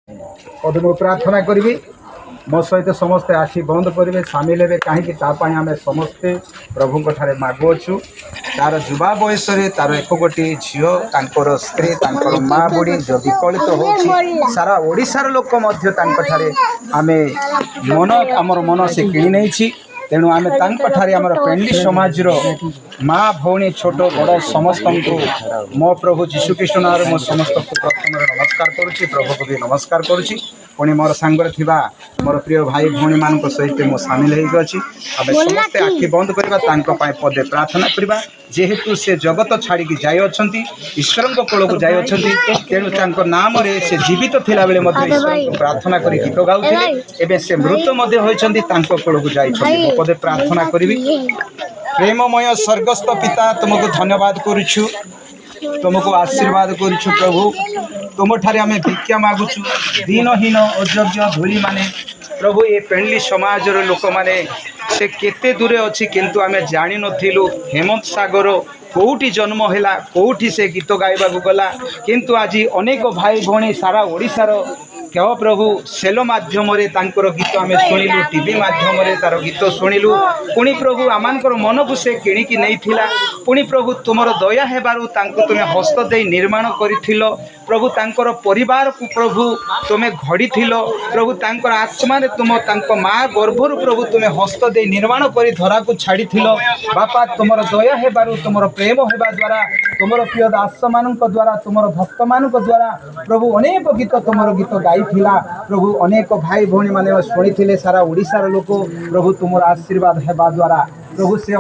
पद मु प्रार्थना करी मो सहित समस्ते आसी बंद करेंगे सामिल हे कहीं आम समस्ते प्रभु मागुचु तार युवा बयस तार एक गोटी झील तर स्त्री तर माँ बुढ़ी जो विकलित हो सारा ओडिशार लोक आम मन आमर मन से किणी नहीं तेणु आम आमर पेंडी समाज माँ भौणी छोट बड़ समस्त को मो प्रभु जीशुकृष्ण नाम मो समस्त को प्रथम नमस्कार करुच्ची प्रभु को भी नमस्कार करुच्ची पुणी मोर सांगर थिबा मोर प्रिय भाई भौणी मान सहित मो सामिल होगी आम समस्ते आखि बंद करवा पदे प्रार्थना करवा जेहेतु से जगत छाड़ी जाई ईश्वर कोल को जाई तेणु नाम से जीवित थिला बेले ईश्वर को प्रार्थना कर गीत गाउले से मृत कोल को जाई पदे प्रार्थना करी प्रेममय स्वर्गस्थ पिता तुमको धन्यवाद करुछु तुमको आशीर्वाद करुछु प्रभु तुम ठारे आम भिक्षा मागुचु दीनहीन अयोग्य धूली माने प्रभु ये पेंडली समाज लोक माने से केते दूरे अच्छी किंतु आम जानी नथिलु हेमंत सागर कौटी जन्म है कौटी से गीत गाइबा गला किंतु आज अनेक भाई भौणी सारा ओडिशार क्या प्रभु सेल माध्यम गीत आम शुणिलु टीवी माध्यम तार गीत शुणिलु पुणी प्रभु आमानकर मन को से किणिकी नहीं पुणी प्रभु तुमर दया हेबारु तांको तुमे हस्त दे निर्माण करिथिल प्रभु तांकर परिवार को प्रभु तुमे घड़ी प्रभु तांकर आत्मा रे तुम तांको माँ गर्भरु प्रभु तुमे हस्त दे निर्माण करी धरा को छाड़ी बापा तुमर दया हेबारु तुमर प्रेम हेबा द्वारा तुमर प्रिय दास मानक द्वारा तुमर भक्त मानक द्वारा प्रभु अनेक गीत तुमर गीत गाई प्रभु अनेक भाई भौणी माने शुणी सारा ओडिशार लोक प्रभु तुमर आशीर्वाद हेबा द्वारा प्रभु से